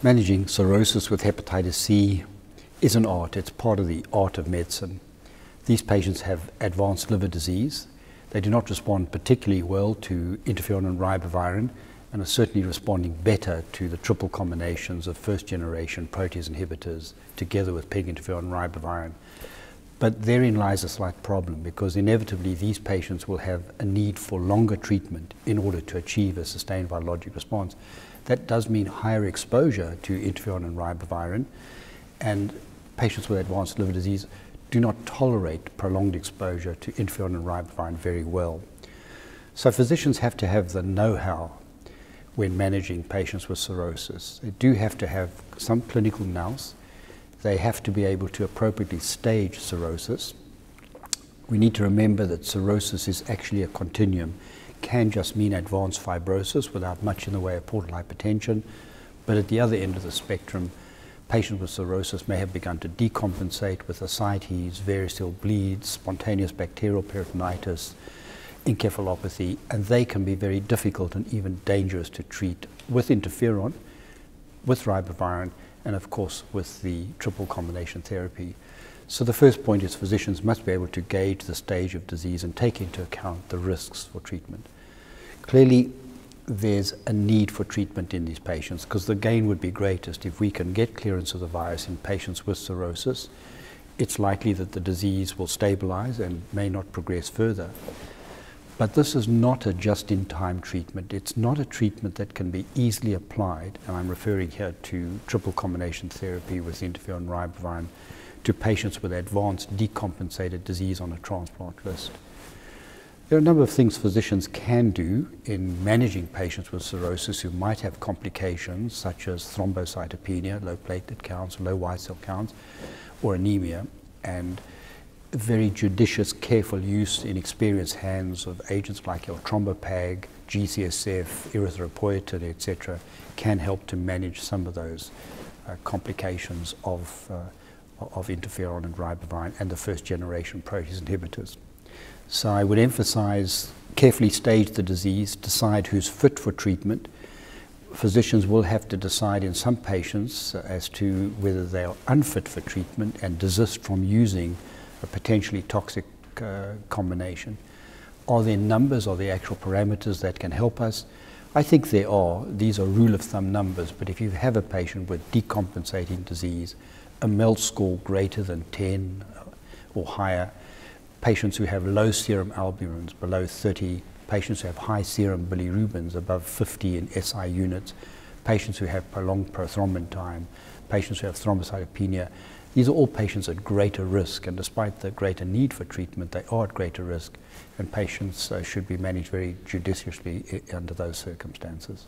Managing cirrhosis with hepatitis C is an art. It's part of the art of medicine. These patients have advanced liver disease. They do not respond particularly well to interferon and ribavirin and are certainly responding better to the triple combinations of first-generation protease inhibitors together with peg interferon and ribavirin. But therein lies a slight problem, because inevitably these patients will have a need for longer treatment in order to achieve a sustained virologic response. That does mean higher exposure to interferon and ribavirin, and patients with advanced liver disease do not tolerate prolonged exposure to interferon and ribavirin very well. So physicians have to have the know-how when managing patients with cirrhosis. They do have to have some clinical nous. They have to be able to appropriately stage cirrhosis. We need to remember that cirrhosis is actually a continuum. It can just mean advanced fibrosis without much in the way of portal hypertension, but at the other end of the spectrum, patients with cirrhosis may have begun to decompensate with ascites, variceal bleeds, spontaneous bacterial peritonitis, encephalopathy, and they can be very difficult and even dangerous to treat with interferon, with ribavirin, and of course with the triple combination therapy. So the first point is physicians must be able to gauge the stage of disease and take into account the risks for treatment. Clearly, there's a need for treatment in these patients, because the gain would be greatest if we can get clearance of the virus in patients with cirrhosis. It's likely that the disease will stabilize and may not progress further. But this is not a just-in-time treatment. It's not a treatment that can be easily applied, and I'm referring here to triple combination therapy with interferon and ribavirin, to patients with advanced decompensated disease on a transplant list. There are a number of things physicians can do in managing patients with cirrhosis who might have complications such as thrombocytopenia, low platelet counts, low white cell counts, or anemia, and very judicious, careful use in experienced hands of agents like eltrombopag, G-CSF, erythropoietin, etc., can help to manage some of those complications of interferon and ribavirin and the first-generation protease inhibitors. So I would emphasize carefully stage the disease, decide who's fit for treatment. Physicians will have to decide in some patients as to whether they are unfit for treatment and desist from using a potentially toxic combination. Are there numbers, are there actual parameters that can help us? I think there are. These are rule of thumb numbers, but if you have a patient with decompensating disease, a MELD score greater than 10 or higher, patients who have low serum albumins below 30, patients who have high serum bilirubins above 50 in SI units, patients who have prolonged prothrombin time, patients who have thrombocytopenia, these are all patients at greater risk, and despite the greater need for treatment, they are at greater risk, and patients should be managed very judiciously under those circumstances.